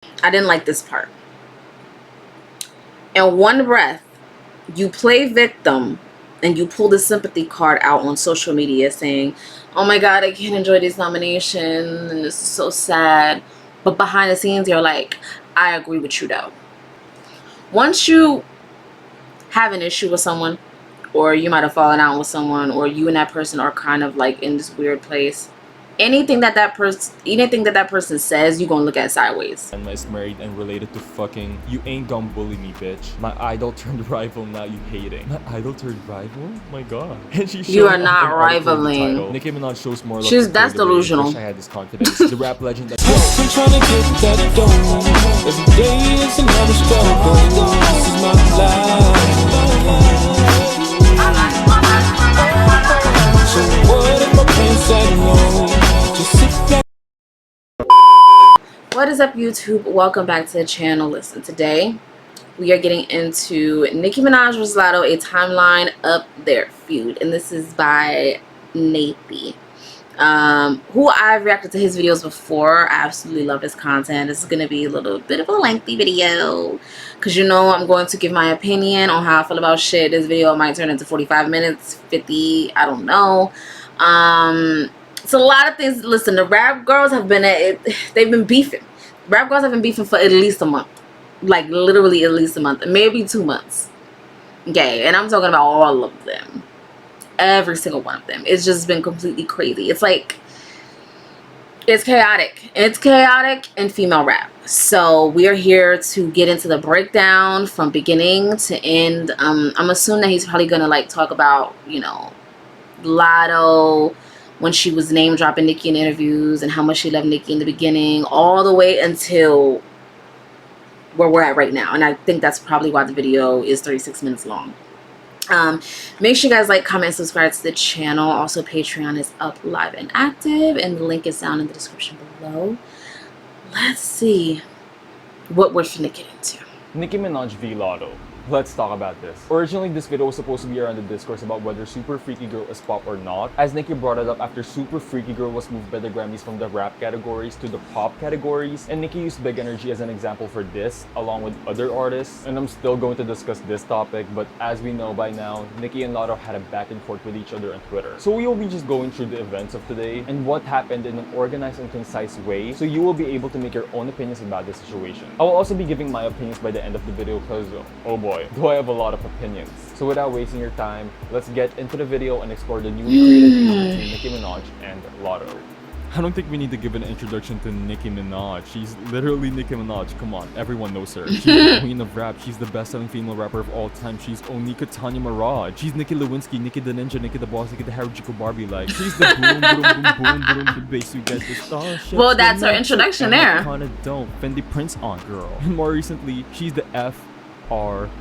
I didn't like this part. In one breath, you play victim and you pull the sympathy card out on social media saying, oh my God, I can't enjoy this nomination and this is so sad. But behind the scenes, you're like, I agree with you though. Once you have an issue with someone, or you might have fallen out with someone, or you and that person are kind of like in this weird place, anything that that person says, you're gonna look at sideways. And is married and related to fucking. You ain't gonna bully me, bitch. My idol turned rival, now you hating. My idol turned rival? My god. And she's You are not rivaling. Nicki Minaj shows more love. That's delusional. Wish I had this confidence. The rap legend that I'm trying to get that dough. Every day is another struggle. This is my life. So what if I can't say no? Just sit back. What is up, YouTube? Welcome back to the channel. Listen, today we are getting into Nicki Minaj vs. Latto, a timeline up their feud, and this is by Nicki, who I've reacted to his videos before. I absolutely love his content. This is going to be a little bit of a lengthy video because you know I'm going to give my opinion on how I feel about shit. This video might turn into 45 minutes, 50, I don't know. It's a lot of things. Listen, the rap girls have been they've been beefing. Rap girls have been beefing for at least a month. Like literally at least a month, maybe 2 months. Okay, and I'm talking about all of them. Every single one of them. It's just been completely crazy. It's like, it's chaotic. It's chaotic in female rap. So we are here to get into the breakdown from beginning to end. I'm assuming that he's probably gonna like talk about, you know, Latto, when she was name dropping Nicki in interviews and how much she loved Nicki in the beginning, all the way until where we're at right now. And I think that's probably why the video is 36 minutes long. Make sure you guys like, comment, subscribe to the channel. Also, Patreon is up, live, and active, and the link is down in the description below. Let's see what we're finna get into. Nicki Minaj v Latto. Let's talk about this. Originally, this video was supposed to be around the discourse about whether Super Freaky Girl is pop or not, as Nicki brought it up after Super Freaky Girl was moved by the Grammys from the rap categories to the pop categories, and Nicki used Big Energy as an example for this, along with other artists, and I'm still going to discuss this topic, but as we know by now, Nicki and Latto had a back and forth with each other on Twitter. So we will be just going through the events of today, and what happened in an organized and concise way, so you will be able to make your own opinions about the situation. I will also be giving my opinions by the end of the video because, oh boy, do I have a lot of opinions. So without wasting your time, let's get into the video and explore the newly created feud between Nicki Minaj and Latto. I don't think we need to give an introduction to Nicki Minaj. She's literally Nicki Minaj. Come on, everyone knows her. She's the queen of rap. She's the best-selling female rapper of all time. She's Onika Tanya Maraj. She's Nicki Lewinsky, Nicki the Ninja, Nicki the Boss, Nicki the Harajuku Barbie. Like, she's the boom, boom, boom, boom, boom, the bass you get the star. Well, that's her introduction there. Kinda don't. Fendi Prince on, girl. And more recently, she's the F-R-E-A-K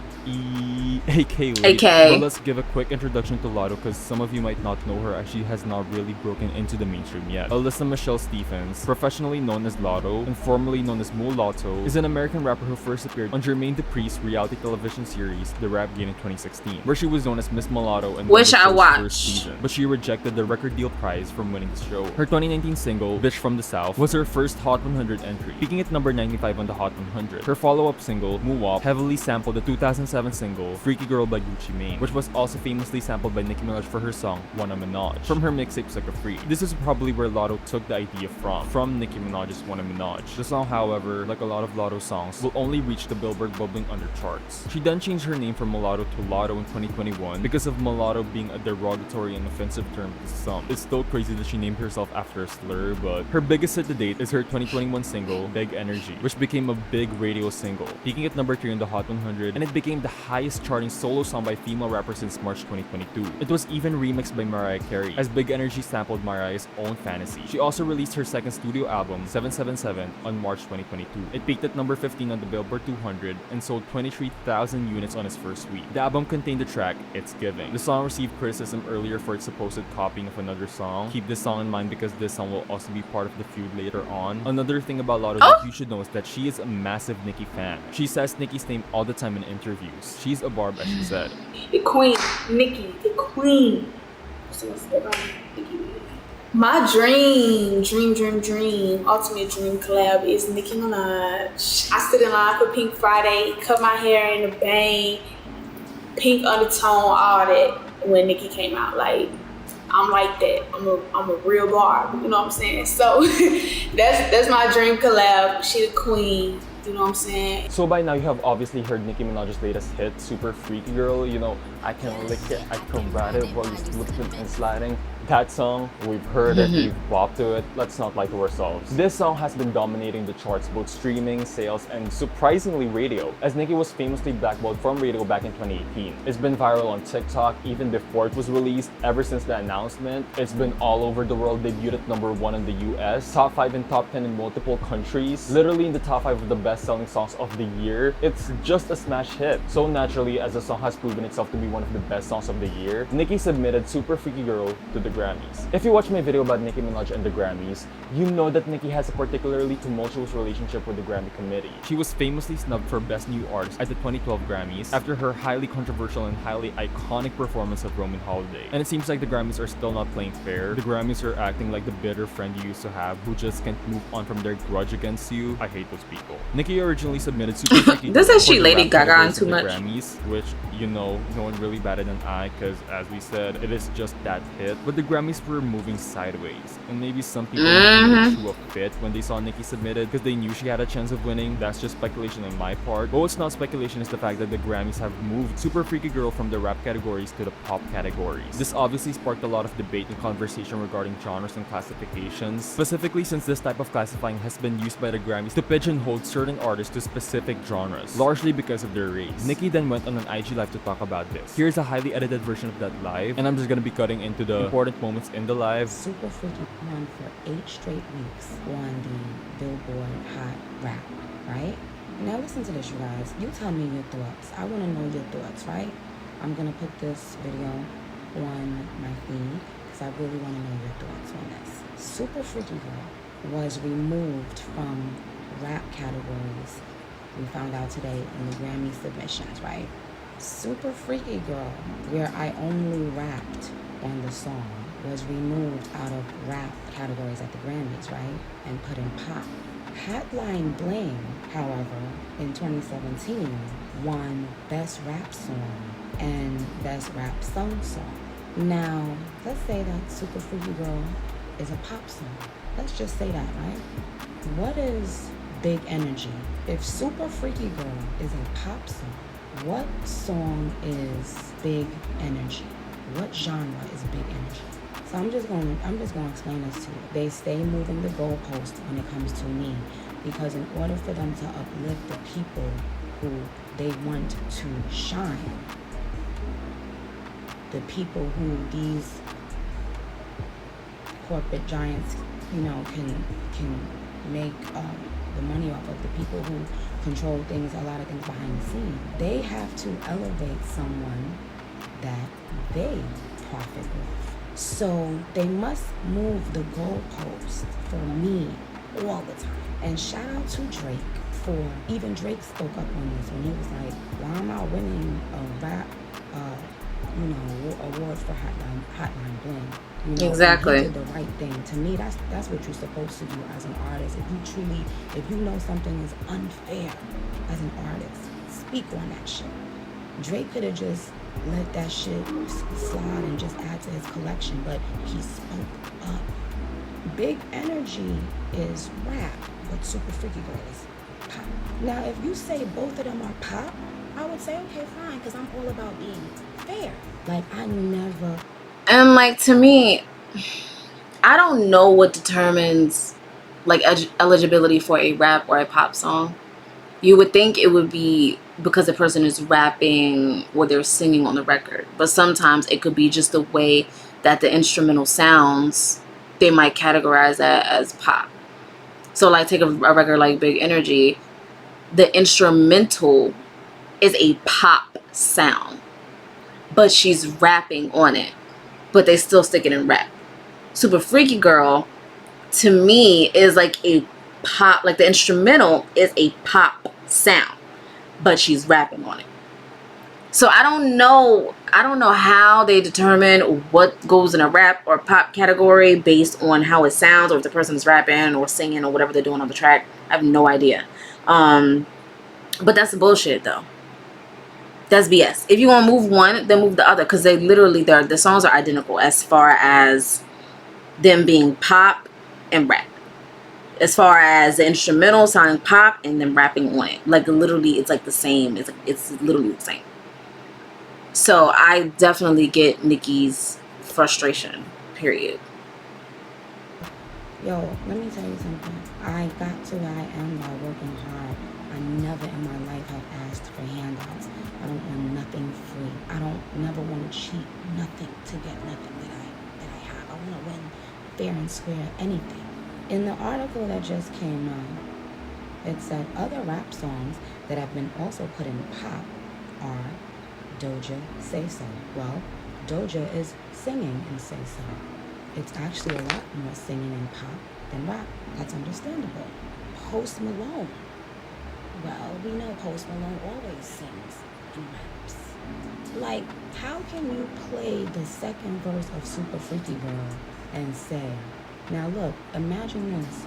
lady. But let's give a quick introduction to Latto because some of you might not know her as she has not really broken into the mainstream yet. Alyssa Michelle Stephens, professionally known as Latto and formerly known as Mulatto, is an American rapper who first appeared on Jermaine Dupri's reality television series The Rap Game in 2016, where she was known as Miss Mulatto and which I watched. First season, but she rejected the record deal prize from winning the show. Her 2019 single, Bitch from the South, was her first Hot 100 entry, peaking at number 95 on the Hot 100. Her follow-up single, Moo-Wop, heavily sampled the 2007 single Freaky Girl by Gucci Mane, which was also famously sampled by Nicki Minaj for her song Wanna Minaj from her mixtape Sucker Free. This is probably where Latto took the idea from Nicki Minaj's Wanna Minaj. The song, however, like a lot of Latto songs, will only reach the Billboard bubbling under charts. She then changed her name from Mulatto to Latto in 2021 because of mulatto being a derogatory and offensive term to some. It's still crazy that she named herself after a slur, but her biggest hit to date is her 2021 single Big Energy, which became a big radio single, peaking at number 3 on the Hot 100, and it became the highest charting solo song by female rapper since March 2022. It was even remixed by Mariah Carey, as Big Energy sampled Mariah's own Fantasy. She also released her second studio album, 777, on March 2022. It peaked at number 15 on the Billboard 200 and sold 23,000 units on its first week. The album contained the track It's Giving. The song received criticism earlier for its supposed copying of another song. Keep this song in mind because this song will also be part of the feud later on. Another thing about Latto that you should know is that she is a massive Nicki fan. She says Nicki's name all the time in interviews. She's a barb, as she said. The queen, Nicki, the queen. So what's about Nicki? My ultimate dream collab is Nicki Minaj. I stood in line for Pink Friday, cut my hair in a bang, pink undertone, all that when Nicki came out. Like, I'm like that. I'm a real barb. You know what I'm saying? So that's my dream collab. She the queen. You know what I'm saying? So by now you have obviously heard Nicki Minaj's latest hit, Super Freaky Girl. You know, I can lick it, I can ride it while you're slipping and sliding. That song, we've heard it, we've bopped to it. Let's not lie to ourselves. This song has been dominating the charts, both streaming, sales, and surprisingly radio, as Nicki was famously blackballed from radio back in 2018. It's been viral on TikTok even before it was released. Ever since the announcement, it's been all over the world, debuted at #1 in the US, top 5 and top 10 in multiple countries, literally in the top 5 of the best-selling songs of the year. It's just a smash hit. So naturally, as the song has proven itself to be one of the best songs of the year, Nicki submitted Super Freaky Girl to the Grammys. If you watch my video about Nicki Minaj and the Grammys, you know that Nicki has a particularly tumultuous relationship with the Grammy committee. She was famously snubbed for Best New Artist at the 2012 Grammys after her highly controversial and highly iconic performance of Roman Holiday. And it seems like the Grammys are still not playing fair. The Grammys are acting like the bitter friend you used to have who just can't move on from their grudge against you. I hate those people. Nicki originally submitted Super Freaky Girl Doesn't for she the Lady rap Gaga on categories too of the much? Grammys, which, you know, no one really batted an eye because, as we said, it is just that hit. But the Grammys were moving sideways, and maybe some people threw a fit when they saw Nicki submitted because they knew she had a chance of winning. That's just speculation on my part. But what's not speculation is the fact that the Grammys have moved Super Freaky Girl from the rap categories to the pop categories. This obviously sparked a lot of debate and conversation regarding genres and classifications, specifically since this type of classifying has been used by the Grammys to pigeonhole certain artists to specific genres, largely because of their race. Nicki then went on an IG live to talk about this. Here's a highly edited version of that live, and I'm just gonna be cutting into the important moments in the live. Super Freaky won for 8 straight weeks on the Billboard Hot Rap, right? Now listen to this, you guys. You tell me your thoughts. I want to know your thoughts, right? I'm going to put this video on my feed because I really want to know your thoughts on this. Super Freaky Girl was removed from rap categories, we found out today, in the Grammy submissions, right? Super Freaky Girl, where I only rapped on the song, was removed out of rap categories at the Grammys, right? And put in pop. Hotline Bling, however, in 2017 won Best Rap Song and Best Rap Song. Now, let's say that Super Freaky Girl is a pop song. Let's just say that, right? What is Big Energy? If Super Freaky Girl is a pop song, what song is Big Energy? What genre is Big Energy? So I'm just going to explain this to you. They stay moving the goalpost when it comes to me, because in order for them to uplift the people who they want to shine, the people who these corporate giants, you know, can make the money off of, the people who control things, a lot of things behind the scenes, they have to elevate someone that they profit off. So they must move the goalpost for me all the time. And shout out to Drake for, even Drake spoke up on this when he was like, why am I winning a rap, award for Hotline Bling? You know, Exactly. he did the right thing. To me, that's what you're supposed to do as an artist. If you know something is unfair as an artist, speak on that shit. Drake could have just let that shit slide and just add to his collection, but he spoke up. Big Energy is rap, but Super Freaky Girl is pop. Now, if you say both of them are pop, I would say, okay, fine, because I'm all about being fair. Like, I never... And like, to me, I don't know what determines like eligibility for a rap or a pop song. You would think it would be because the person is rapping or they're singing on the record, but sometimes it could be just the way that the instrumental sounds. They might categorize that as pop. So like, take a record like Big Energy, the instrumental is a pop sound, but she's rapping on it, but they still stick it in rap. Super Freaky Girl, to me, is like a pop, like the instrumental is a pop sound, but she's rapping on it. So I don't know how they determine what goes in a rap or pop category based on how it sounds, or if the person is rapping or singing or whatever they're doing on the track. I have no idea. But that's bullshit though. That's BS. If you want to move one, then move the other, because they literally, the songs are identical as far as them being pop and rap. As far as the instrumental sounding pop and then rapping on it, like literally, it's like the same. It's literally the same. So I definitely get Nicki's frustration. Period. Yo, let me tell you something. I got to where I am by working hard. I never in my life have asked for handouts. I don't want nothing free. I don't never want to cheat nothing to get nothing that I have. I want to win fair and square anything. In the article that just came out, it said other rap songs that have been also put in pop are Doja, Say So. Well, Doja is singing in Say So. It's actually a lot more singing in pop than rap. That's understandable. Post Malone. Well, we know Post Malone always sings and raps. Like, how can you play the second verse of Super Freaky Girl and say, now look, imagine this.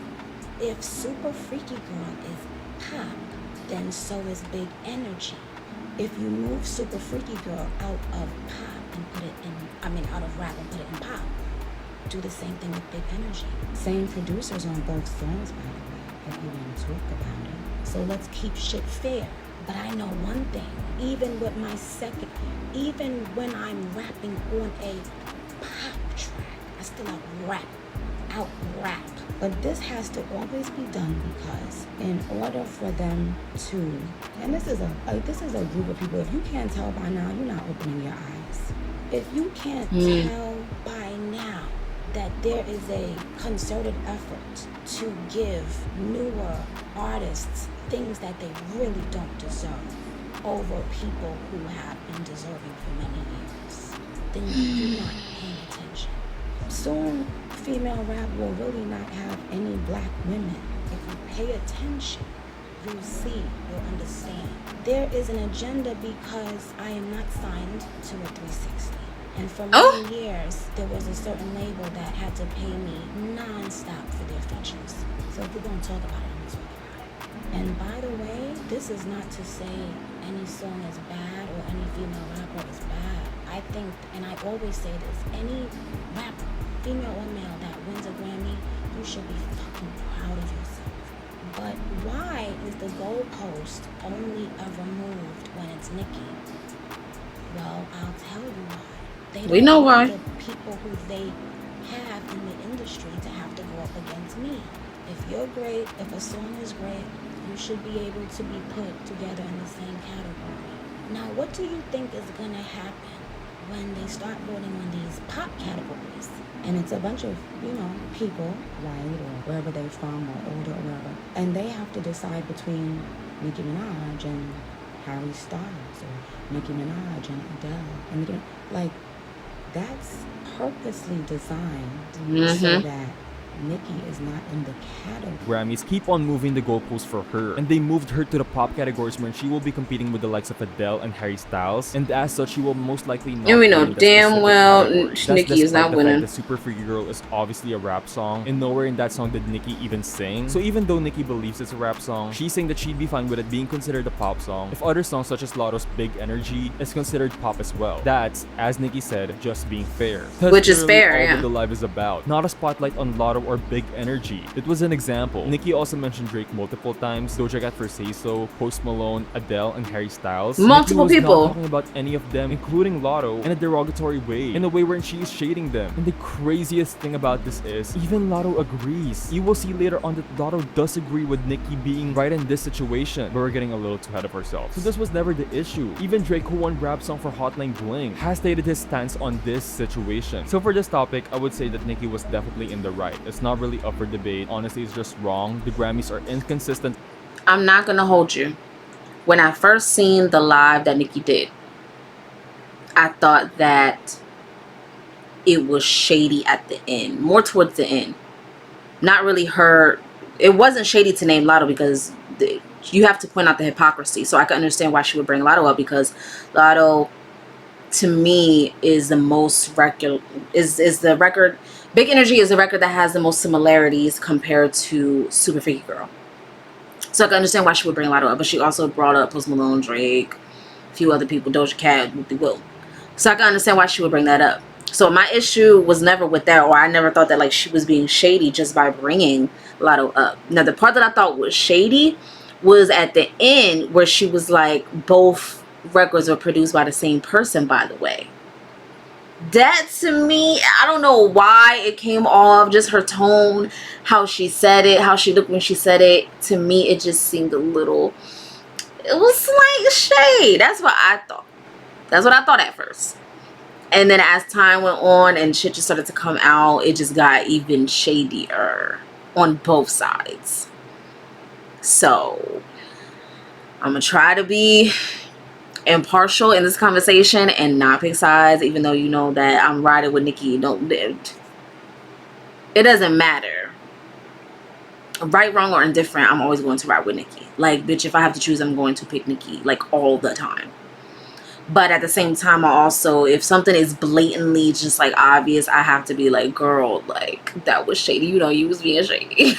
If Super Freaky Girl is pop, then so is Big Energy. If you move Super Freaky Girl out of pop and put it in, out of rap and put it in pop, do the same thing with Big Energy. Same producers on both songs, by the way, if you want to talk about it. So let's keep shit fair. But I know one thing, even when I'm rapping on a pop track, I still out rap. But this has to always be done because in order for them to, and this is a group of people, if you can't tell by now, you're not opening your eyes. If you can't tell by now that there is a concerted effort to give newer artists things that they really don't deserve over people who have been deserving for many years, then you're not paying attention. Soon, female rap will really not have any black women. If you pay attention, you'll see, you'll understand. There is an agenda because I am not signed to a 360. And for many years, there was a certain label that had to pay me non-stop for their features. So if we're going to talk about it, I'm going to talk about it. And by the way, this is not to say any song is bad or any female rapper is bad. I think, and I always say this, any rapper, female or male, that wins a Grammy, you should be fucking proud of yourself. But why is the goalpost only ever moved when it's Nicki? Well, I'll tell you why. We know why. The people who they have in the industry to have to go up against me. If you're great, if a song is great, you should be able to be put together in the same category. Now, what do you think is going to happen when they start voting on these pop categories? And it's a bunch of, people, white or wherever they're from or older or wherever. And they have to decide between Nicki Minaj and Harry Styles or Nicki Minaj and Adele. And that's purposely designed so that Nicki is not in the category. Grammys keep on moving the goalposts for her, and they moved her to the pop categories where she will be competing with the likes of Adele and Harry Styles, and as such, she will most likely not. And we know damn well Nicki is not winning. The Super Freaky Girl is obviously a rap song, and nowhere in that song did Nicki even sing. So even though Nicki believes it's a rap song, she's saying that she'd be fine with it being considered a pop song if other songs such as Latto's Big Energy is considered pop as well. That's, as Nicki said, just being fair. That's which is fair, all yeah. that the live is about. Not a spotlight on Latto or Big Energy. It was an example. Nicki also mentioned Drake multiple times, Doja Cat for Say So, Post Malone, Adele, and Harry Styles. Multiple Nicki was people. not talking about any of them, including Latto, in a derogatory way, in a way wherein she is shading them. And the craziest thing about this is, even Latto agrees. You will see later on that Latto does agree with Nicki being right in this situation, but we're getting a little too ahead of ourselves. So this was never the issue. Even Drake, who won rap song for Hotline Bling, has stated his stance on this situation. So for this topic, I would say that Nicki was definitely in the right. It's not really up for debate. Honestly, it's just wrong. The Grammys are inconsistent. I'm not gonna hold you. When I first seen the live that Nicki did, I thought that it was shady at the end, more towards the end. Not really her. It wasn't shady to name Latto because you have to point out the hypocrisy. So I can understand why she would bring Latto up, because Latto, to me, is the most record, is the record. Big Energy is the record that has the most similarities compared to Super Freaky Girl. So I can understand why she would bring Latto up, but she also brought up Post Malone, Drake, a few other people, Doja Cat, Will. So I can understand why she would bring that up. So my issue was never with that, or I never thought that like she was being shady just by bringing Latto up. Now the part that I thought was shady was at the end, where she was like, both records were produced by the same person, by the way. That, to me, I don't know why it came off, just her tone, how she said it, how she looked when she said it. To me, it just seemed a little, it was like shade. That's what I thought. That's what I thought at first. And then as time went on and shit just started to come out, it just got even shadier on both sides. So I'm gonna try to be impartial in this conversation and not pick sides, even though you know that I'm riding with Nicki. It doesn't matter, right, wrong, or indifferent. I'm always going to ride with Nicki. Like, bitch, if I have to choose, I'm going to pick Nicki, like, all the time. But at the same time, I also, if something is blatantly just like obvious, I have to be like, girl, like, that was shady, you know, you was being shady.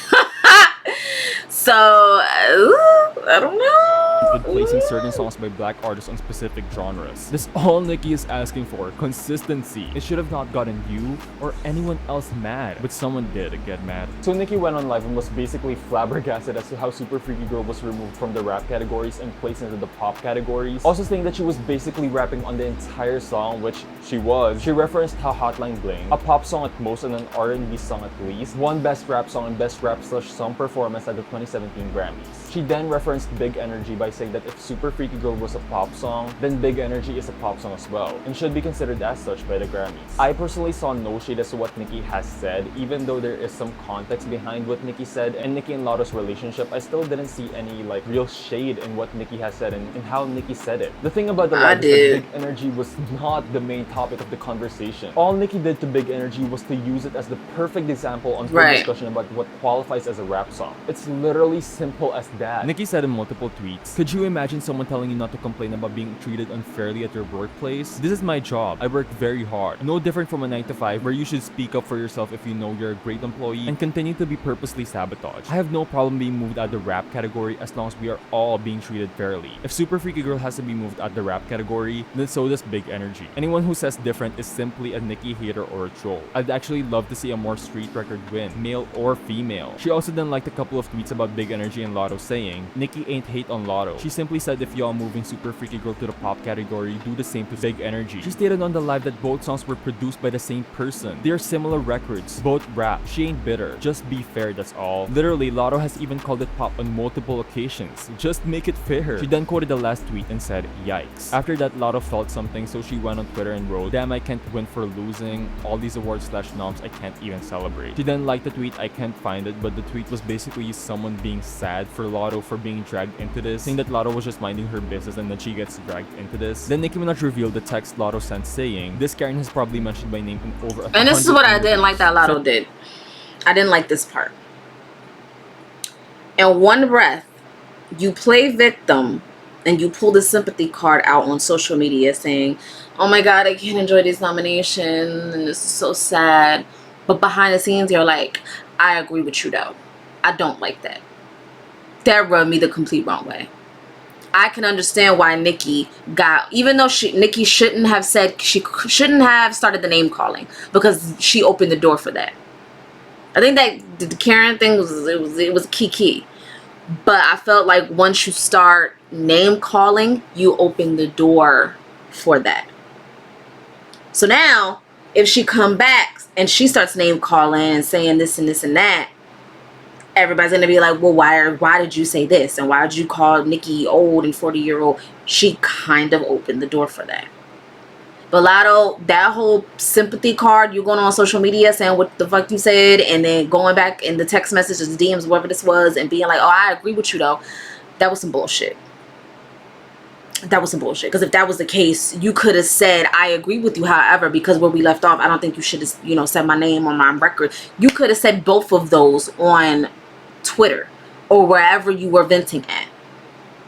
So I don't know, with placing certain songs by black artists on specific genres. This all Nicki is asking for, consistency. It should have not gotten you or anyone else mad, but someone did get mad. So Nicki went on live and was basically flabbergasted as to how Super Freaky Girl was removed from the rap categories and placed into the pop categories. Also saying that she was basically rapping on the entire song, which she was. She referenced how Hotline Bling, a pop song at most and an R&B song at least, won Best Rap Song and Best Rap/Song Performance at the 2017 Grammys. She then referenced Big Energy by saying that if Super Freaky Girl was a pop song, then Big Energy is a pop song as well, and should be considered as such by the Grammys. I personally saw no shade as to what Nicki has said, even though there is some context behind what Nicki said and Nicki and Latto's relationship. I still didn't see any like real shade in what Nicki has said and how Nicki said it. The thing about the live is that Big Energy was not the main topic of the conversation. All Nicki did to Big Energy was to use it as the perfect example on her discussion about what qualifies as a rap song. It's literally simple as that. Nicki said in multiple tweets, "Could you imagine someone telling you not to complain about being treated unfairly at your workplace? This is my job. I work very hard. No different from a 9-to-5 where you should speak up for yourself if you know you're a great employee and continue to be purposely sabotaged. I have no problem being moved out of the rap category as long as we are all being treated fairly. If Super Freaky Girl has to be moved out of the rap category, then so does Big Energy. Anyone who says different is simply a Nicki hater or a troll. I'd actually love to see a more street record win, male or female." She also then liked a couple of tweets about Big Energy and Latto saying, "Nicki ain't hate on Latto. She simply said if y'all moving Super Freaky Girl to the pop category, do the same to Big Energy." She stated on the live that both songs were produced by the same person. They are similar records, both rap. She ain't bitter. Just be fair, that's all. Literally, Latto has even called it pop on multiple occasions. Just make it fair. She then quoted the last tweet and said, "Yikes." After that, Latto felt something, so she went on Twitter and wrote, "Damn, I can't win for losing. All these awards/noms I can't even celebrate." She then liked the tweet. I can't find it, but the tweet was basically someone being sad for Latto for being dragged into this, saying that Latto was just minding her business and then she gets dragged into this. Then Nicki Minaj revealed the text Latto sent saying, "This Karen has probably mentioned my name in over 100 And this is what I didn't like that Latto did. I didn't like this part. In one breath, you play victim and you pull the sympathy card out on social media saying, "Oh my God, I can't enjoy this nomination and this is so sad." But behind the scenes, you're like, "I agree with you though. I don't like that." That rubbed me the complete wrong way. I can understand why Nicki got, even though Nicki shouldn't have said, she shouldn't have started the name calling, because she opened the door for that. I think that the Karen thing was key. But I felt like once you start name calling, you open the door for that. So now, if she come back and she starts name calling and saying this and this and that, everybody's gonna be like, "Well, why did you say this? And why did you call Nicki old and 40-year-old?" She kind of opened the door for that. But Latto, that whole sympathy card, you going on social media saying what the fuck you said, and then going back in the text messages, DMs, whatever this was, and being like, "Oh, I agree with you though," that was some bullshit. That was some bullshit. Because if that was the case, you could have said, "I agree with you." However, because where we left off, I don't think you should have, said my name on my record. You could have said both of those on Twitter or wherever you were venting at.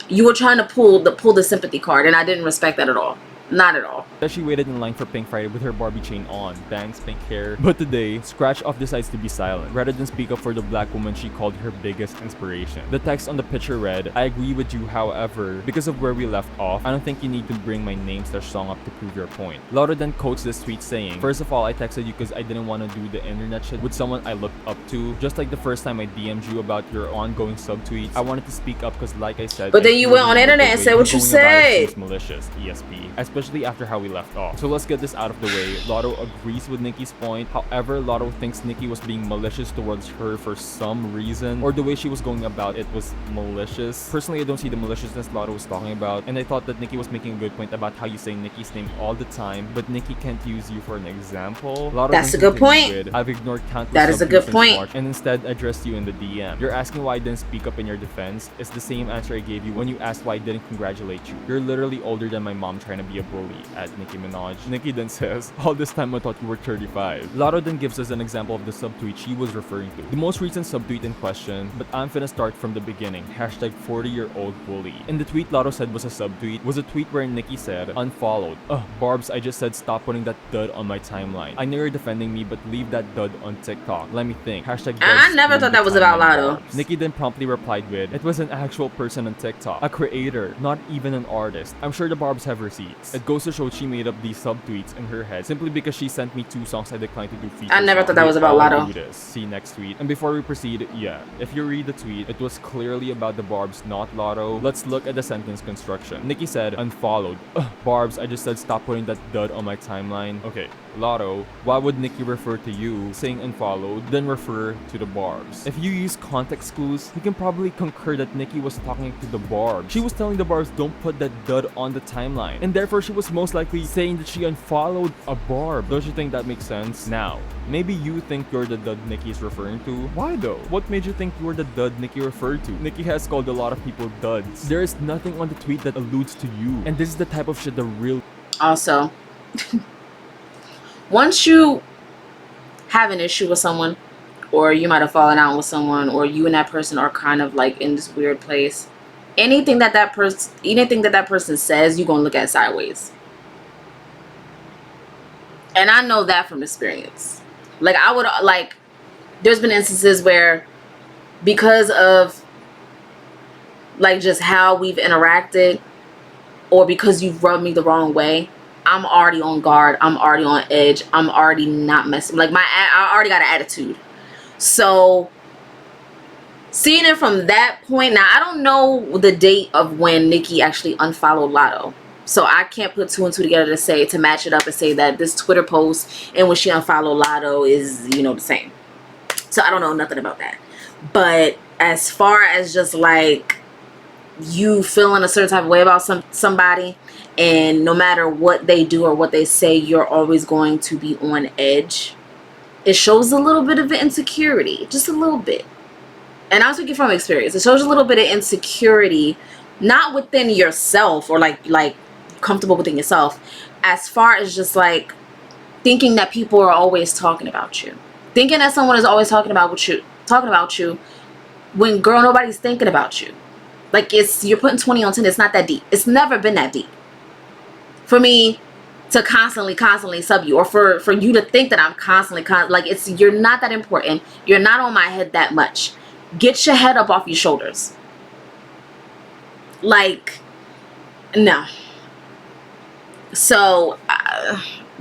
You were trying to pull the sympathy card, and I didn't respect that at all. Not at all. That she waited in line for Pink Friday with her Barbie chain on, bangs, pink hair. But today, Scratch Off decides to be silent, rather than speak up for the black woman she called her biggest inspiration. The text on the picture read, "I agree with you, however, because of where we left off, I don't think you need to bring my name/song up to prove your point." Latto then quotes this tweet saying, "First of all, I texted you because I didn't want to do the internet shit with someone I looked up to. Just like the first time I DM'd you about your ongoing subtweets, I wanted to speak up because like I said, but then you went on the internet and said what you said. It's malicious, ESP, especially after how we left off." So let's get this out of the way. Latto agrees with Nicki's point. However, Latto thinks Nicki was being malicious towards her for some reason, or the way she was going about it was malicious. Personally, I don't see the maliciousness Latto was talking about, and I thought that Nicki was making a good point about how you say Nicki's name all the time, but Nicki can't use you for an example. Latto That's a good point. I've ignored countless That is a good since point. March and instead addressed you in the DM. You're asking why I didn't speak up in your defense. It's the same answer I gave you when you asked why I didn't congratulate you. You're literally older than my mom trying to be a bully, at Nicki Minaj. Nicki then says, "All this time I thought you were 35. Latto then gives us an example of the subtweet she was referring to. The most recent subtweet in question, but I'm finna start from the beginning. Hashtag 40-year-old bully. In the tweet Latto said was a subtweet, was a tweet where Nicki said, "Unfollowed. Ugh, Barbs, I just said stop putting that dud on my timeline. I know you're defending me, but leave that dud on TikTok. Let me think. Hashtag I never thought that was about Latto." Nicki then promptly replied with, "It was an actual person on TikTok. A creator, not even an artist. I'm sure the Barbs have receipts." It goes to show she made up these subtweets in her head simply because she sent me 2 songs I declined to do features. I never on. thought that was about I'll Latto. do this. See next tweet. And before we proceed, yeah, if you read the tweet, it was clearly about the Barbs, not Latto. Let's look at the sentence construction. Nicki said, "Unfollowed. Ugh, Barbs, I just said stop putting that dud on my timeline." Okay, Latto, why would Nicki refer to you saying unfollowed, then refer to the Barbs? If you use context clues, you can probably concur that Nicki was talking to the Barbs. She was telling the Barbs don't put that dud on the timeline, and therefore she was most likely saying that she unfollowed a Barb. Don't you think that makes sense? Now, maybe you think you're the dud Nicki is referring to. Why though? What made you think you were the dud Nicki referred to? Nicki has called a lot of people duds. There is nothing on the tweet that alludes to you, and this is the type of shit the real Also, once you have an issue with someone, or you might have fallen out with someone, or you and that person are kind of like in this weird place, anything that that person says, you're gonna look at sideways. And I know that from experience. Like, I would, like, there's been instances where, because of like just how we've interacted, or because you've rubbed me the wrong way, I'm already on guard. I'm already on edge. I'm already not messing. Like, I already got an attitude. So seeing it from that point, now I don't know the date of when Nicki actually unfollowed Latto. So I can't put 2 and 2 together to match it up and say that this Twitter post and when she unfollowed Latto is, you know, the same. So I don't know nothing about that. But as far as just like you feeling a certain type of way about somebody, and no matter what they do or what they say, you're always going to be on edge, it shows a little bit of insecurity, just a little bit. And I'm speaking from experience. It shows a little bit of insecurity, not within yourself or like comfortable within yourself, as far as just like thinking that people are always talking about you, thinking that someone is always talking about you when, girl, nobody's thinking about you. Like, you're putting 20 on 10. It's not that deep. It's never been that deep for me to constantly sub you, or for you to think that I'm constantly like, you're not that important. You're not on my head that much. Get your head up off your shoulders. Like, no. So,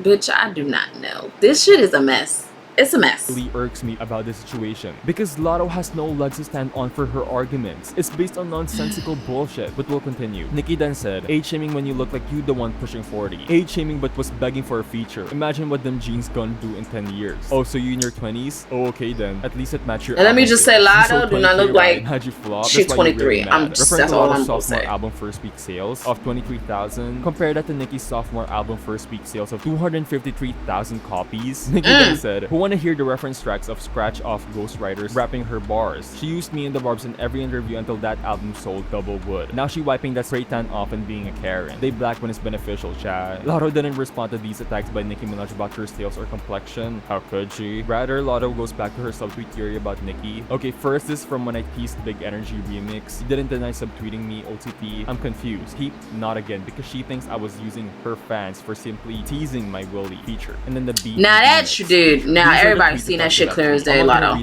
bitch, I do not know. This shit is a mess. It's a mess. really irks me about this situation, because Latto has no legs to stand on for her arguments. It's based on nonsensical bullshit. But we'll continue. Nicki then said, "Age shaming when you look like you the one pushing 40. Age shaming but was begging for a feature. Imagine what them jeans gonna do in 10 years. Oh, so you in your 20s? Oh, okay then. At least it match your And let me album just sales. say, You Latto sold do not 23, look like right? How'd you flop? she's That's why you're 23. really mad. That's Referring to all Latto's I'm gonna sophomore say. album first week sales of 23,000. Compare that to Nicki's sophomore album first week sales of 253,000 copies. Nicki then said, "Who want to hear the reference tracks of Scratch Off Ghostwriters rapping her bars. She used me and the barbs in every interview until that album sold double wood. Now she wiping that spray tan off and being a Karen. They black when it's beneficial, chat. Latto didn't respond to these attacks by Nicki Minaj about her sales or complexion. How could she? Rather, Latto goes back to her subtweet theory about Nicki. Okay, first this from when I teased Big Energy remix. You didn't deny subtweeting me, OTP. I'm confused. Keep not again because she thinks I was using her fans for simply teasing my Willie feature. And then the beat. Now that's you did. Now everybody's seen that shit clear as day, Latto.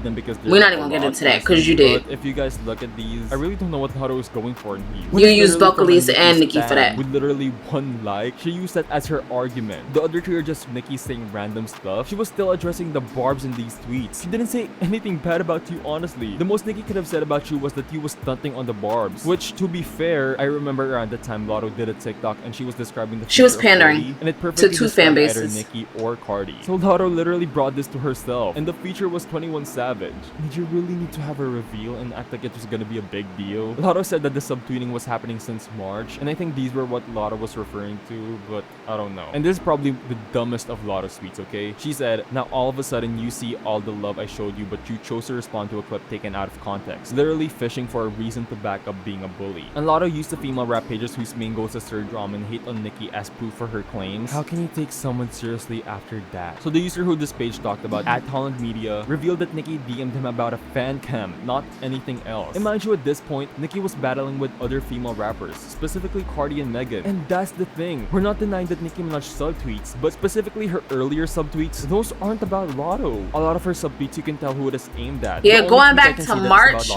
We're not even gonna get into that because you did. But if you guys look at these, I really don't know what Latto is going for in these. You used Buckalese and Nicki for that. With literally one like, she used that as her argument. The other two are just Nicki saying random stuff. She was still addressing the barbs in these tweets. She didn't say anything bad about you, honestly. The most Nicki could have said about you was that you was stunting on the barbs. Which, to be fair, I remember around the time Latto did a TikTok and she was describing the she was pandering Cardi, and it perfectly to two fan bases, either Nicki or Cardi. So Latto literally brought this to herself, and the feature was 21 Savage. Did you really need to have a reveal and act like it was gonna be a big deal? Latto said that the subtweeting was happening since March, and I think these were what Latto was referring to, but I don't know. And this is probably the dumbest of Latto's tweets, okay? She said, now all of a sudden you see all the love I showed you, but you chose to respond to a clip taken out of context, literally fishing for a reason to back up being a bully. And Latto used the female rap pages whose main goal is to stir drama and hate on Nicki as proof for her claims. How can you take someone seriously after that? So the user who this page talked about, @HollandMedia, revealed that Nicki DM'd him about a fan cam, not anything else. And mind you, at this point, Nicki was battling with other female rappers, specifically Cardi and Megan. And that's the thing. We're not denying that Nicki Minaj subtweets, but specifically her earlier subtweets, those aren't about Latto. A lot of her subtweets you can tell who it is aimed at. Yeah, going back to March,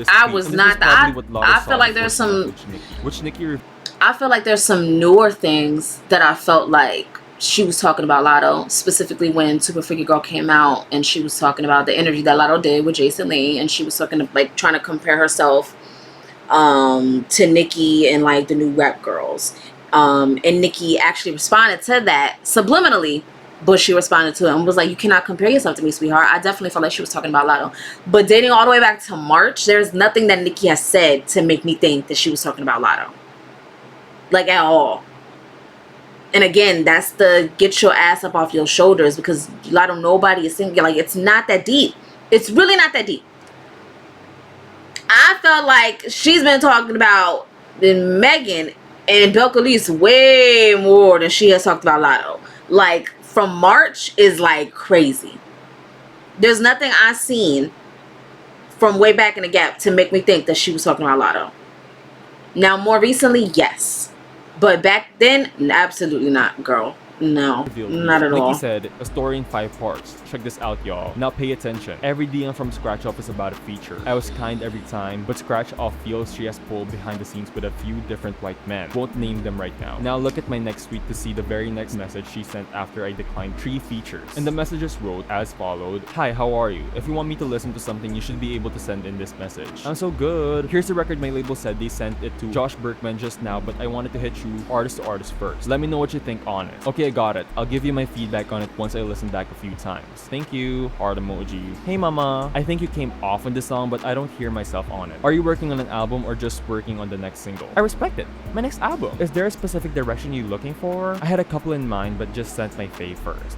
I was not. I feel like there's some. I feel like there's some newer things that I felt like she was talking about Latto, specifically when Super Freaky Girl came out and she was talking about the interview that Latto did with Jason Lee, and she was talking like trying to compare herself to Nicki and like the new rap girls. And Nicki actually responded to that subliminally, but she responded to it and was like, you cannot compare yourself to me, sweetheart. I definitely felt like she was talking about Latto. But dating all the way back to March, there's nothing that Nicki has said to make me think that she was talking about Latto. Like at all. And again, that's the get your ass up off your shoulders, because Latto, nobody is thinking, like, it's not that deep. It's really not that deep. I felt like she's been talking about Megan and Buckalese way more than she has talked about Latto. Like, from March is like crazy. There's nothing I've seen from way back in the gap to make me think that she was talking about Latto. Now, more recently, yes. But back then, absolutely not, girl. No, not at all. Nicki said, a story in 5 parts. Check this out, y'all. Now pay attention. Every DM from Scratch Off is about a feature. I was kind every time, but Scratch Off feels she has pulled behind the scenes with a few different white men. Won't name them right now. Now look at my next tweet to see the very next message she sent after I declined 3 features. And the messages wrote as followed. Hi, how are you? If you want me to listen to something, you should be able to send in this message. I'm so good. Here's the record my label said they sent it to Josh Berkman just now, but I wanted to hit you artist to artist first. Let me know what you think on it. Okay, got it. I'll give you my feedback on it once I listen back a few times. Thank you. Heart emoji. Hey mama. I think you came off on this song, but I don't hear myself on it. Are you working on an album or just working on the next single? I respect it. My next album. Is there a specific direction you're looking for? I had a couple in mind, but just sent my fave first.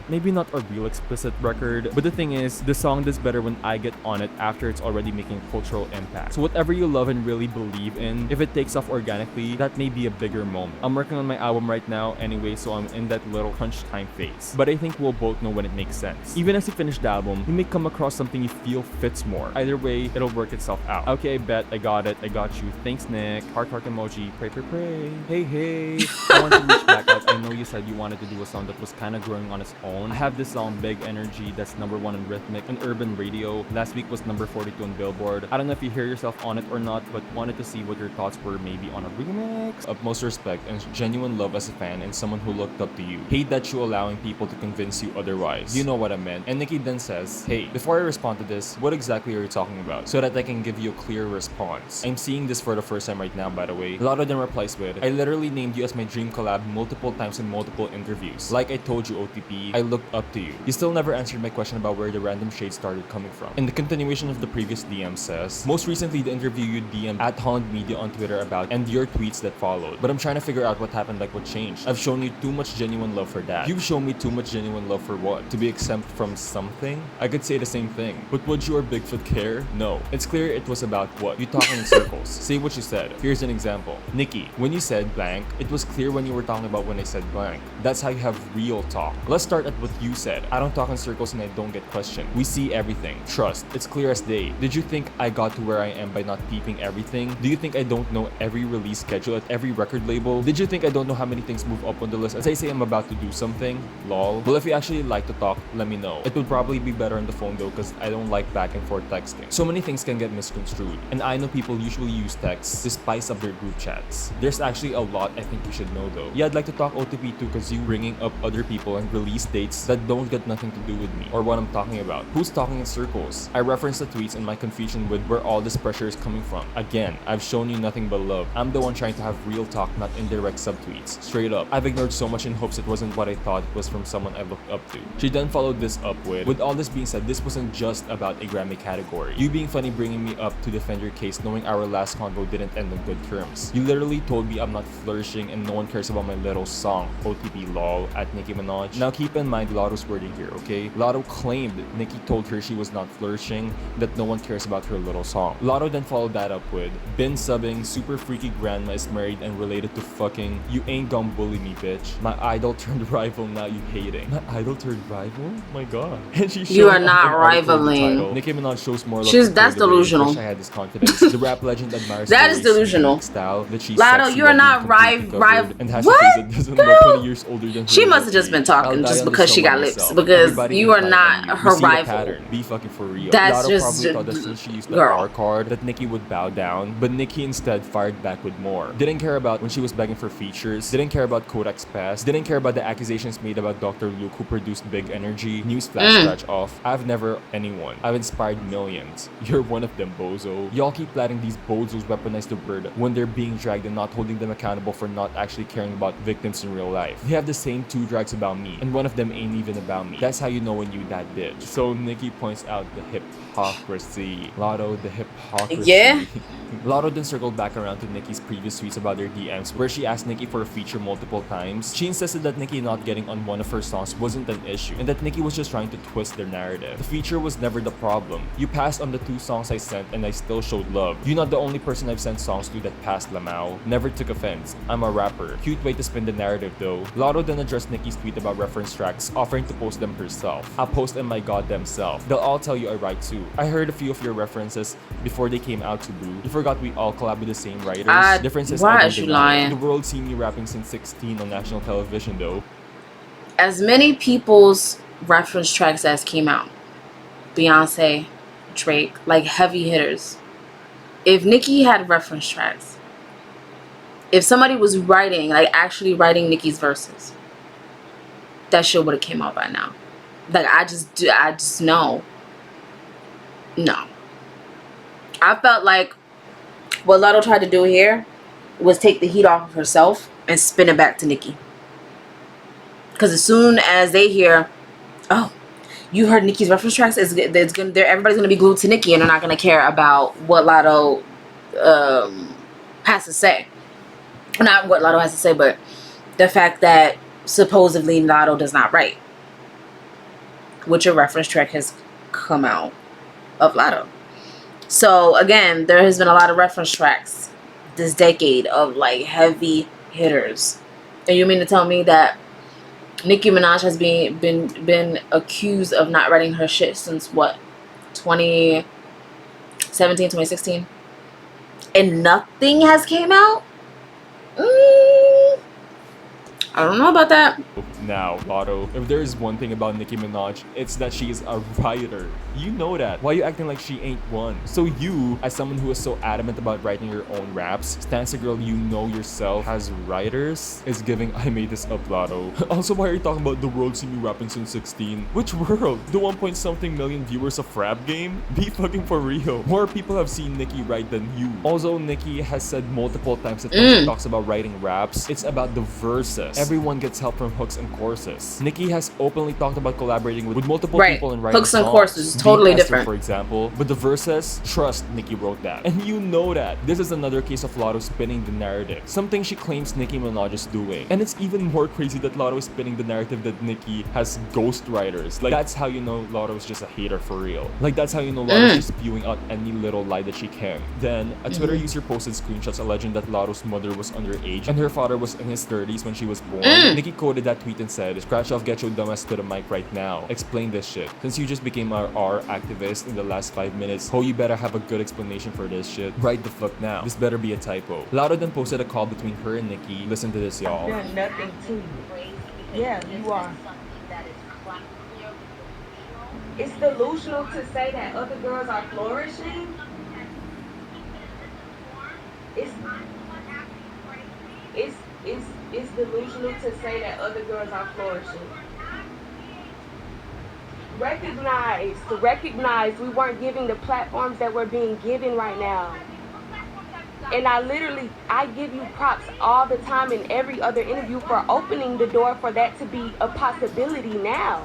Maybe not a real explicit record, but the thing is, the song does better when I get on it after it's already making cultural impact. So whatever you love and really believe in, if it takes off organically, that may be a bigger moment. I'm working on my album right now anyway, so I'm in that little crunch time phase. But I think we'll both know when it makes sense. Even as you finish the album, you may come across something you feel fits more. Either way, it'll work itself out. Okay, bet. I got it. I got you. Thanks, Nick. Heart emoji. Pray, pray, pray. Hey. I want to reach back out. I know you said you wanted to do a song that was kind of growing on its own. I have this song, Big Energy, that's #1 on Rhythmic and Urban Radio. Last week was number 42 on Billboard. I don't know if you hear yourself on it or not, but wanted to see what your thoughts were maybe on a remix. Utmost respect and genuine love as a fan and someone who looked up to you. Hate that you allowing people to convince you otherwise. You know what I meant. And Nicki then says, hey, before I respond to this, what exactly are you talking about? So that I can give you a clear response. I'm seeing this for the first time right now, by the way. Latto then replies with, I literally named you as my dream collab multiple times in multiple interviews. Like I told you, OTP, I looked up to you. You still never answered my question about where the random shade started coming from. And the continuation of the previous DM says, most recently the interview you DM'd @HollandMedia on Twitter about and your tweets that followed. But I'm trying to figure out what happened, like what changed. I've shown you too much genuine love for that. You've shown me too much genuine love for what? To be exempt from something? I could say the same thing. But would you or Bigfoot care? No. It's clear it was about what? You talk in circles. Say what you said. Here's an example. Nicki, when you said blank, it was clear when you were talking about when I said blank. That's how you have real talk. Let's start at what you said. I don't talk in circles and I don't get questioned. We see everything. Trust. It's clear as day. Did you think I got to where I am by not peeping everything? Do you think I don't know every release schedule at every record label? Did you think I don't know how many things move up on the list as I say I'm about to do something? Lol. Well, if you actually like to talk, let me know. It would probably be better on the phone though, because I don't like back and forth texting. So many things can get misconstrued, and I know people usually use text to spice up their group chats. There's actually a lot I think you should know though. Yeah, I'd like to talk OTP too, because you bringing up other people and release dates that don't get nothing to do with me or what I'm talking about. Who's talking in circles? I referenced the tweets and my confusion with where all this pressure is coming from. Again, I've shown you nothing but love. I'm the one trying to have real talk, not indirect subtweets. Straight up, I've ignored so much in hopes it wasn't what I thought it was from someone I looked up to. She then followed this up with all this being said, this wasn't just about a Grammy category. You being funny bringing me up to defend your case knowing our last convo didn't end on good terms. You literally told me I'm not flourishing and no one cares about my little song, OTP lol, at Nicki Minaj. Now keep in mind Latto's wording here, okay? Latto claimed Nicki told her she was not flourishing, that no one cares about her little song. Latto then followed that up with, been subbing, super freaky grandma is married and related to fucking, you ain't gon' bully me bitch. My idol turned rival, now you hating. My idol turned rival? My god. And she You are showed not an article with the rivaling. title, Nicki Minaj shows more love She's- to that's Clear the Way. delusional. Wish I had this confidence. The rap legend admires That the is way she delusional. speaks, style that she's Latto, sexy you are while not being completely covered and has a face what? that doesn't look 20 years older than her. She must have just been talking I'll die just on this because she hill got by lips, myself. because Everybody you can are find not on you. her We see the rival. pattern. Be fucking for real. That's Latto just probably thought that since she used the girl. R card that Nicki would bow down, but Nicki instead fired back with more. Didn't care about when she was begging for features, didn't care about Kodak's past, didn't care about the accusations made about Dr. Luke who produced Big Energy. Newsflash scratch off. I've never anyone. I've inspired millions. You're one of them, bozo. Y'all keep letting these bozos weaponize the word when they're being dragged and not holding them accountable for not actually caring about victims in real life. They have the same two drags about me, and one of them ain't even about me. That's how you know when you that bitch. So Nicki points out the hypocrisy. Latto, the hypocrisy. Yeah. Latto then circled back around to Nicki's previous tweets about their DMs, where she asked Nicki for a feature multiple times. She insisted that Nicki not getting on one of her songs wasn't an issue, and that Nicki was just trying to twist their narrative. The feature was never the problem. You passed on the 2 songs I sent, and I still showed love. You're not the only person I've sent songs to that passed Lamau. Never took offense. I'm a rapper. Cute way to spin the narrative though. Latto then addressed Nicki's tweet about reference tracks, offering to post them herself. I'll post them my goddamn self. They'll all tell you I write too. I heard a few of your references before they came out to Boo. You forgot we all collab with the same writers. Differences why I don't is you deny. lying? The world seen me rapping since 16 on national television though. As many people's reference tracks as came out, Beyonce, Drake, like heavy hitters. If Nicki had reference tracks, if somebody was writing, like actually writing Nicki's verses, that shit would have came out by now. Like I just know. No. I felt like what Latto tried to do here was take the heat off of herself and spin it back to Nicki. Because as soon as they hear, oh, you heard Nicki's reference tracks, everybody's gonna be glued to Nicki, and they're not gonna care about what Latto has to say. Not what Latto has to say, but the fact that supposedly Latto does not write, which a reference track has come out of Latto. So again, there has been a lot of reference tracks this decade of like heavy hitters, and you mean to tell me that Nicki Minaj has been accused of not writing her shit since what, 2017, 2016, and nothing has came out? I don't know about that. Now, Latto, if there is one thing about Nicki Minaj, it's that she is a writer. You know that. Why are you acting like she ain't one? So you, as someone who is so adamant about writing your own raps, stands a girl you know yourself has writers, is giving I made this up, Latto. Also, why are you talking about the world seen you rapping since 16? Which world? The 1-point-something million viewers of Rap Game? Be fucking for real. More people have seen Nicki write than you. Also, Nicki has said multiple times that when she talks about writing raps, it's about the verses. Everyone gets help from hooks and courses. Nicki has openly talked about collaborating with multiple Right. people and writing Hooks and songs. courses, Being totally Esther, different. for example, but the verses, trust Nicki wrote that. And you know that. This is another case of Latto spinning the narrative, something she claims Nicki Minaj is doing. And it's even more crazy that Latto is spinning the narrative that Nicki has ghostwriters. Like, that's how you know Latto is just a hater for real. Like, that's how you know Latto is just spewing out any little lie that she can. Then, a Twitter user posted screenshots alleging that Latto's mother was underage and her father was in his 30s when she was born. Nicki quoted that tweet and said, "Scratch off, get your dumbass to the mic right now. Explain this shit. Since you just became our R activist in the last 5 minutes, you better have a good explanation for this shit. Right the fuck now. This better be a typo." Latto then posted a call between her and Nicki. Listen to this, y'all. Done nothing to you. Yeah, you are. It's delusional to say that other girls are flourishing. It's delusional to say that other girls are flourishing. Recognize we weren't giving the platforms that we're being given right now. And I give you props all the time in every other interview for opening the door for that to be a possibility now.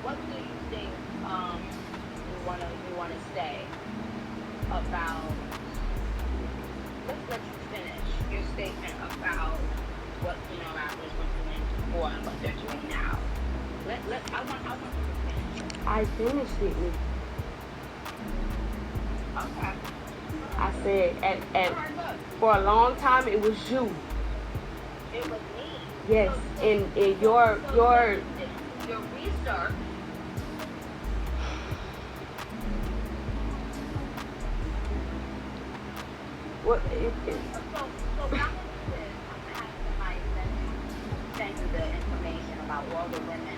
What do you think you want to say about, let's let you finish your statement about what female rappers were doing before and what they're doing now. I want you to finish. I finished it with, Okay. I said, and for a long time it was you. It was me. Yes, and your research. what it, So I'm gonna have somebody send you the information about all the women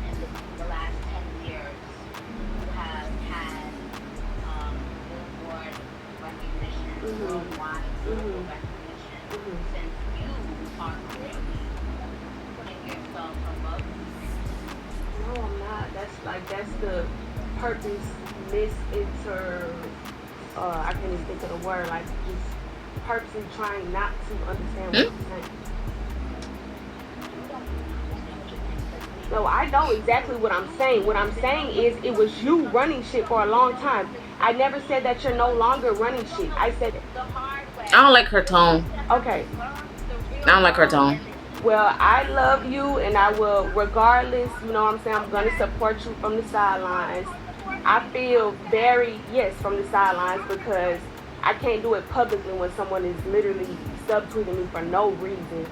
in the last 10 years who have had Billboard recognition, worldwide Billboard recognition, since you are clearly putting yourself above them. no, I'm not. That's the purpose I can't even think of the word, like just purposely trying not to understand what I'm saying. No, I know exactly what I'm saying. What I'm saying is it was you running shit for a long time. I never said that you're no longer running shit. I said, I don't like her tone. okay, I don't like her tone. well, I love you and I will, regardless, you know what I'm saying, I'm going to support you from the sidelines. I feel from the sidelines, because I can't do it publicly when someone is literally subtweeting me for no reason,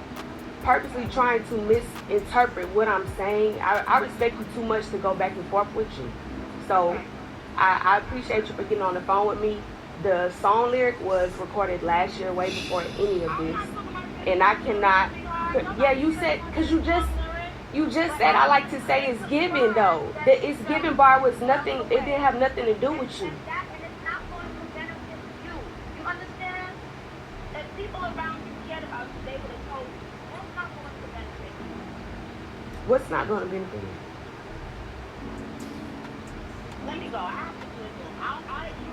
purposely trying to misinterpret what I'm saying. I respect you too much to go back and forth with you. So I appreciate you for getting on the phone with me. The song lyric was recorded last year, way before any of this. And I cannot, you said, because you just said, I like to say it's given though. The it's given bar was nothing, it didn't have nothing to do with you. You understand? If people around you cared about you, they would have told you. What's not going to benefit you? What's not going to benefit you? Let me go. I have to do it.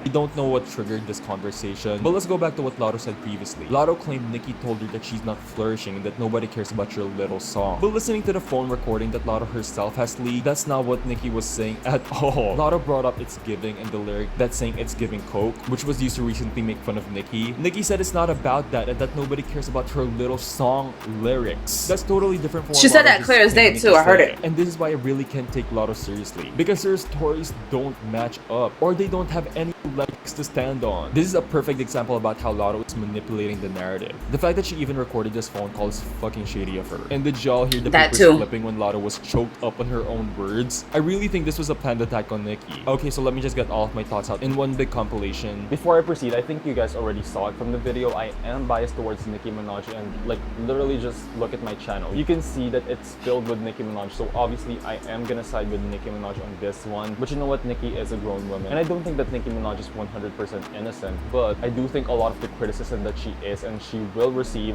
We don't know what triggered this conversation, but let's go back to what Latto said previously. Latto claimed Nicki told her that she's not flourishing and that nobody cares about your little song. But listening to the phone recording that Latto herself has leaked, that's not what Nicki was saying at all. Latto brought up "It's Giving" and the lyric that's saying "It's giving coke," which was used to recently make fun of Nicki. Nicki said it's not about that and that nobody cares about her little song lyrics. That's totally different from what She said Latto that just clear as day claimed too. Nicki I heard said. it. And this is why I really can't take Latto seriously, because her stories don't match up, or they don't have any legs to stand on. This is a perfect example about how Latto is manipulating the narrative. The fact that she even recorded this phone call is fucking shady of her. And did y'all hear the That papers too. flipping when Latto was choked up on her own words? I really think this was a planned attack on Nicki. Okay, so let me just get all of my thoughts out in one big compilation. Before I proceed, I think you guys already saw it from the video. I am biased towards Nicki Minaj, and like literally just look at my channel. You can see that it's filled with Nicki Minaj, so obviously I am gonna side with Nicki Minaj on this one. But you know what, Nicki is a grown woman, and I don't think that Nicki Minaj is 100% innocent, but I do think a lot of the criticism that she is and she will receive,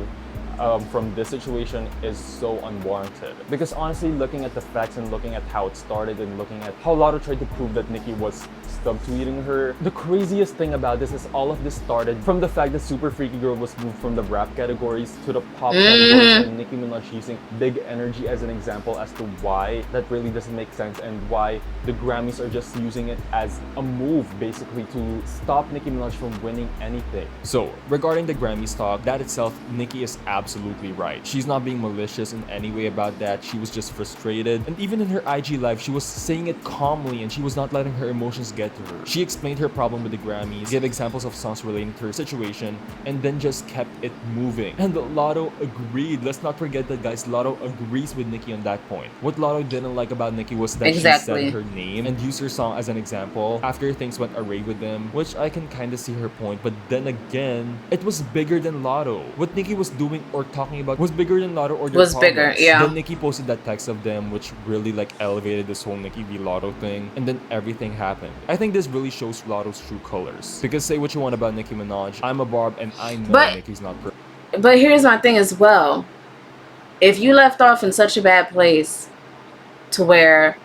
from this situation is so unwarranted. Because honestly, looking at the facts and looking at how it started and looking at how Latto tried to prove that Nicki was subtweeting her, the craziest thing about this is all of this started from the fact that Super Freaky Girl was moved from the rap categories to the pop categories, and Nicki Minaj using Big Energy as an example as to why that really doesn't make sense and why the Grammys are just using it as a move basically to stop Nicki Minaj from winning anything. So, regarding the Grammys talk, that itself, Nicki is absolutely right. She's not being malicious in any way about that. She was just frustrated. And even in her IG live, she was saying it calmly and she was not letting her emotions get to her. She explained her problem with the Grammys, gave examples of songs relating to her situation, and then just kept it moving. And Latto agreed. Let's not forget that, guys, Latto agrees with Nicki on that point. What Latto didn't like about Nicki was that she said her name and used her song as an example after things went array with them, which I can kind of see her point, but then again, it was bigger than Latto. What Nicki was doing or talking about was bigger than Latto or their was bigger, yeah. Then Nicki posted that text of them, which really like elevated this whole Nicki v Latto thing, and then everything happened. I think this really shows Latto's true colors. Because say what you want about Nicki Minaj, I'm a Barb and I know Nicki's not perfect. But here's my thing as well. If you left off in such a bad place to where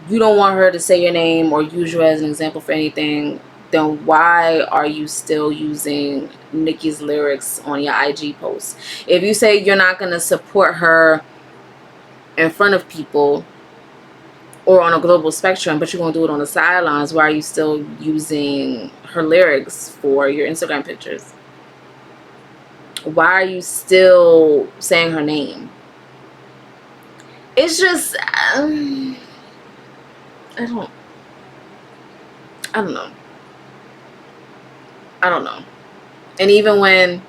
you don't want her to say your name or use you as an example for anything, then why are you still using Nicki's lyrics on your IG posts? If you say you're not going to support her in front of people or on a global spectrum, but you're going to do it on the sidelines, why are you still using her lyrics for your Instagram pictures? Why are you still saying her name? It's just, I don't know. I don't know. And even when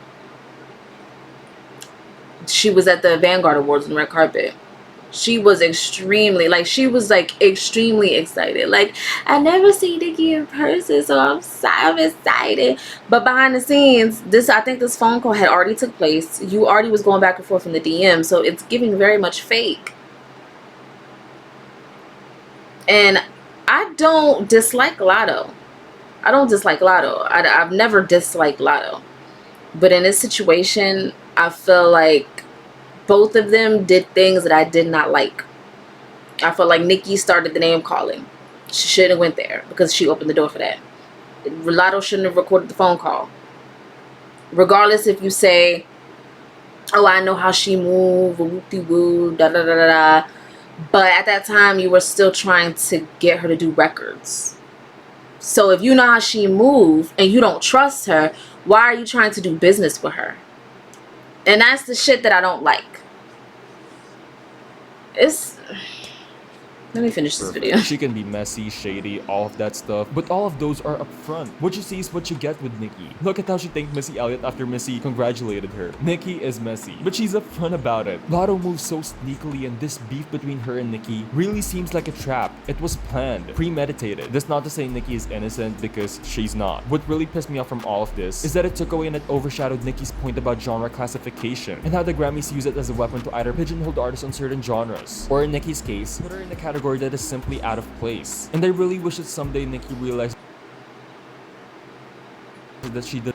she was at the Vanguard Awards on the red carpet, she was extremely excited. Like, I never seen Nicki in person, so I'm excited. But behind the scenes, I think this phone call had already took place. You already was going back and forth in the DM, so it's giving very much fake. And I don't dislike Latto. I've never disliked Latto. But in this situation, I feel like both of them did things that I did not like. I feel like Nicki started the name calling. She shouldn't have went there because she opened the door for that. Latto shouldn't have recorded the phone call. Regardless if you say, oh, I know how she move, whoop-de-woo, da-da-da-da-da. But at that time, you were still trying to get her to do records. So if you know how she moves and you don't trust her, why are you trying to do business with her? And that's the shit that I don't like. Let me finish this video. She can be messy, shady, all of that stuff, but all of those are upfront. What you see is what you get with Nicki. Look at how she thanked Missy Elliott after Missy congratulated her. Nicki is messy, but she's upfront about it. Latto moves so sneakily, and this beef between her and Nicki really seems like a trap. It was planned, premeditated. That's not to say Nicki is innocent, because she's not. What really pissed me off from all of this is that it took away and it overshadowed Nicki's point about genre classification, and how the Grammys use it as a weapon to either pigeonhole artists on certain genres, or in Nicki's case, put her in a category that is simply out of place. And I really wish that someday Nicki realized that she does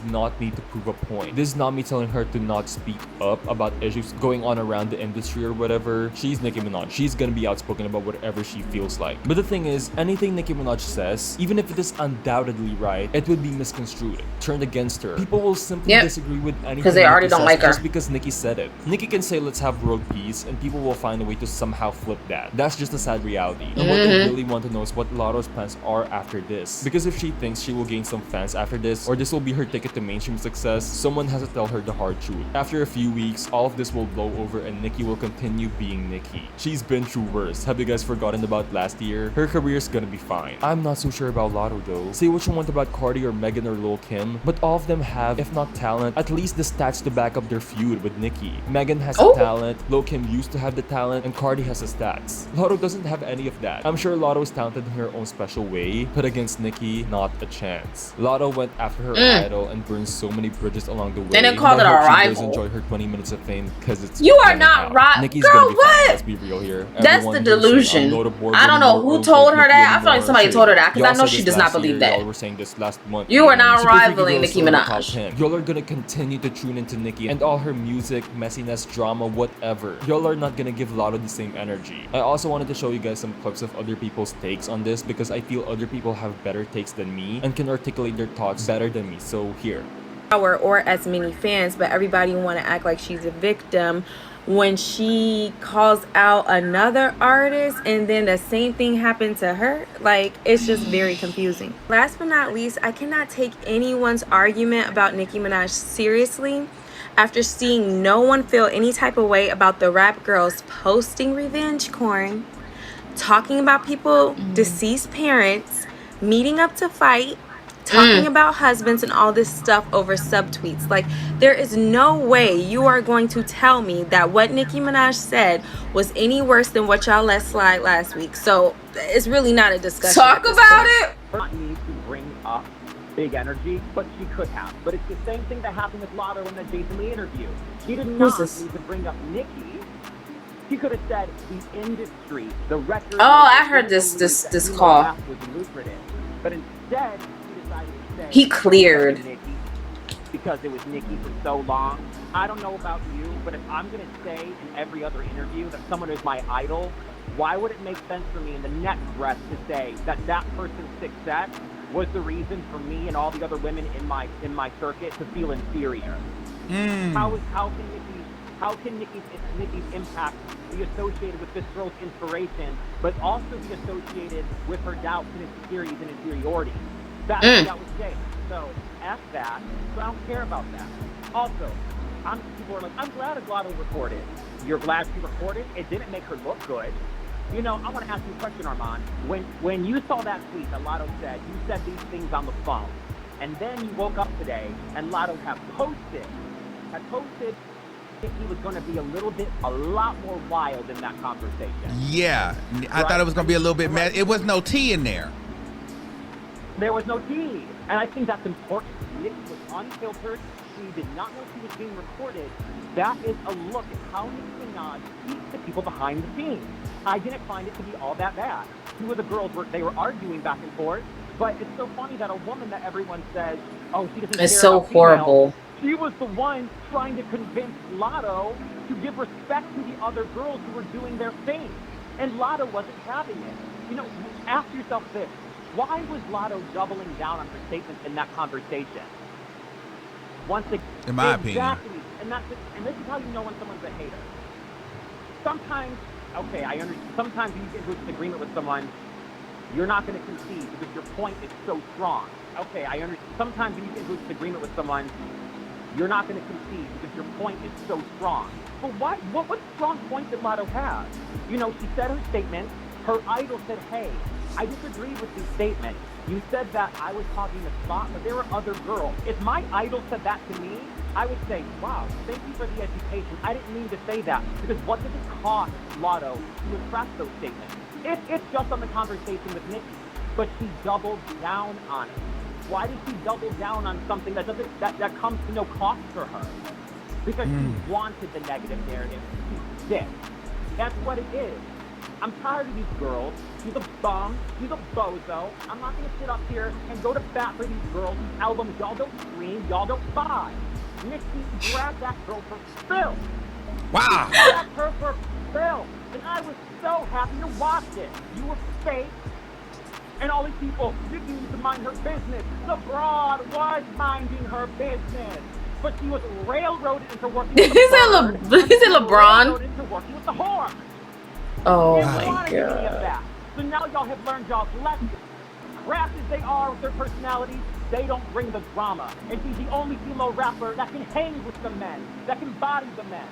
not need to prove a point. This is not me telling her to not speak up about issues going on around the industry or whatever. She's Nicki Minaj. She's gonna be outspoken about whatever she feels like. But the thing is, anything Nicki Minaj says, even if it is undoubtedly right, it would be misconstrued, turned against her. People will simply disagree with anything because they already don't like her just because Nicki said it. Nicki can say let's have world peace, and people will find a way to somehow flip that. That's just a sad reality. And what I really want to know is what Latto's plans are after this. Because if she thinks she will gain some fans after this, or this will be her ticket to mainstream success, someone has to tell her the hard truth. After a few weeks, all of this will blow over and Nicki will continue being Nicki. She's been through worse. Have you guys forgotten about last year? Her career's gonna be fine. I'm not so sure about Latto though. Say what you want about Cardi or Megan or Lil Kim, but all of them have, if not talent, at least the stats to back up their feud with Nicki. Megan has the talent, Lil Kim used to have the talent, and Cardi has the stats. Latto doesn't have any of that. I'm sure Latto is talented in her own special way, but against Nicki, not a chance. Latto went after her idol and burned so many bridges along the way. And then called it I a hope she does rival. enjoy her 20 minutes of fame because it's You are winning not out. right. Nicki's Girl, gonna be what? fine. Let's be real here. That's Everyone the here saying, delusion. "I'm not a board I don't woman, know more who own told cake, her Nicki that. I feel like anymore." somebody Shit. told her that because Y'all I know said she this does not last believe year, that. Y'all were saying this last month. You are even. not Super freaky rivaling girls Nicki still in the top Minaj. 10. Y'all are gonna continue to tune into Nicki and all her music, messiness, drama, whatever. Y'all are not gonna give Latto the same energy. I also wanted to show you guys some clips of other people's takes on this because I feel other people have better takes than me and can articulate their thoughts better than me. So here. Or as many fans, but everybody want to act like she's a victim when she calls out another artist and then the same thing happened to her. Like, it's just very confusing. Last but not least, I cannot take anyone's argument about Nicki Minaj seriously after seeing no one feel any type of way about the rap girls posting revenge corn, talking about people deceased parents, meeting up to fight, talking about husbands and all this stuff over subtweets. Like, there is no way you are going to tell me that what Nicki Minaj said was any worse than what y'all let slide last week. So it's really not a discussion. Talk about it. Not need to bring up big energy, but she could have. But it's the same thing that happened with Latto in the Jason Lee interview. She did not need to bring up Nicki. She could have said the industry, the record. Oh, I heard this call. Was lucrative, but instead she decided to say he cleared Nicki because it was Nicki for so long. I don't know about you, but if I'm gonna say in every other interview that someone is my idol, why would it make sense for me in the next breath to say that that person's success was the reason for me and all the other women in my circuit to feel inferior? How can Nicki's impact be associated with this girl's inspiration, but also be associated with her doubts and insecurities and inferiority? That's what I would say. So F that. So I don't care about that. Also, people are like, I'm glad Latto recorded. You're glad she recorded? It didn't make her look good. You know, I want to ask you a question, Armand. When you saw that tweet that Latto said, you said these things on the phone, and then you woke up today and Latto had posted he was going to be a lot more wild in that conversation. Yeah, I thought it was going to be a little bit mad. It was no tea in there. There was no tea, and I think that's important. Nicki was unfiltered. She did not know she was being recorded. That is a look at how Nicki Minaj speaks to people behind the scenes. I didn't find it to be all that bad. Two of the girls were arguing back and forth, but it's so funny that a woman that everyone says, oh, she doesn't care. It's so horrible. She was the one trying to convince Latto to give respect to the other girls who were doing their thing. And Latto wasn't having it. You know, ask yourself this. Why was Latto doubling down on her statements in that conversation? Once again, in my opinion. And this is how you know when someone's a hater. Sometimes, okay, I understand. Sometimes when you get into a disagreement with someone, you're not going to concede because your point is so strong. Okay, I understand. Sometimes when you get into a disagreement with someone, you're not going to concede because your point is so strong. But what strong point did Latto have? You know, she said her statement. Her idol said, hey, I disagree with this statement. You said that I was talking the spot, but there were other girls. If my idol said that to me, I would say, wow, thank you for the education. I didn't mean to say that. Because what does it cost Latto to retract those statements? It's just on the conversation with Nicki, but she doubled down on it. Why did she double down on something that comes to no cost for her? Because she wanted the negative narrative to stick. That's what it is. I'm tired of these girls. She's a bum. She's a bozo. I'm not going to sit up here and go to bat for these girls whose albums y'all don't stream, y'all don't buy. Nicki grabbed that girl for Phil. Wow. She grabbed her for Phil. And I was so happy to watch it. You were fake. And all these people, Nicki needs to mind her business. The broad was minding her business. But she was railroaded into working with the bird. Is it LeBron? Railroaded into working with the whore. Oh my God. So now y'all have learned y'all's lesson. Craft as they are with their personalities, they don't bring the drama. And she's the only female rapper that can hang with the men, that can body the men.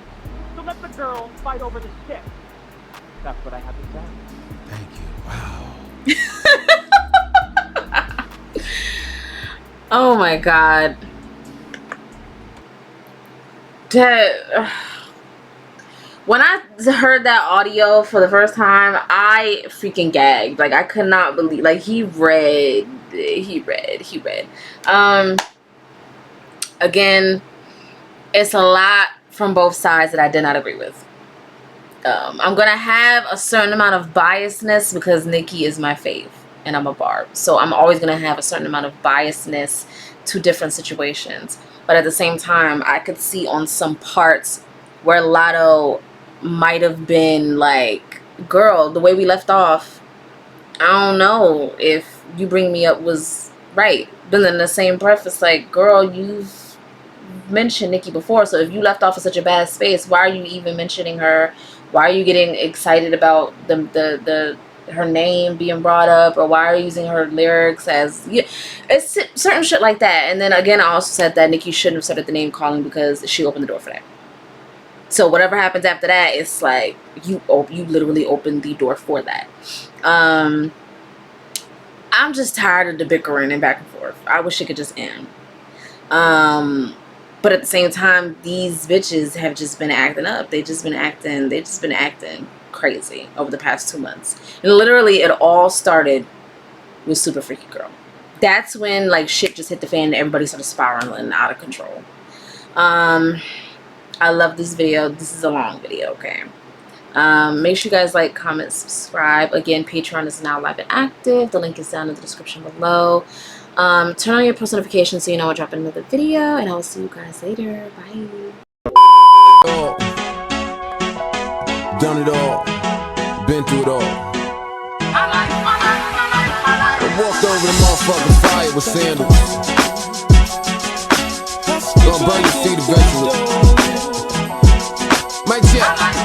So let the girls fight over the shit. That's what I have to say. Thank you. Wow. Oh my God. When I heard that audio for the first time, I freaking gagged. Like, I could not believe, like, he read. Again, it's a lot from both sides that I did not agree with. I'm gonna have a certain amount of biasness because Nicki is my fave and I'm a barb, so I'm always gonna have a certain amount of biasness to different situations. But at the same time, I could see on some parts where Latto might have been like, girl, the way we left off, I don't know if you bring me up was right. But then in the same breath, it's like, girl, you've mentioned Nicki before, so if you left off in such a bad space, why are you even mentioning her? Why are you getting excited about the her name being brought up, or why are you using her lyrics as, yeah, it's certain shit like that. And then again, I also said that Nicki shouldn't have started the name calling because she opened the door for that. So whatever happens after that, it's like you literally opened the door for that. I'm just tired of the bickering and back and forth. I wish it could just end. But at the same time, these bitches have just been acting up. They've just been acting crazy over the past 2 months. And literally, it all started with Super Freaky Girl. That's when like shit just hit the fan and everybody started spiraling out of control. I love this video. This is a long video, okay? Make sure you guys like, comment, subscribe. Again, Patreon is now live and active. The link is down in the description below. Turn on your post notifications so you know I drop another video, and I will see you guys later. Bye. Done it all, been through it all. I walked over the motherfucking fire with sandals. Gonna burn your feet eventually. Mike check.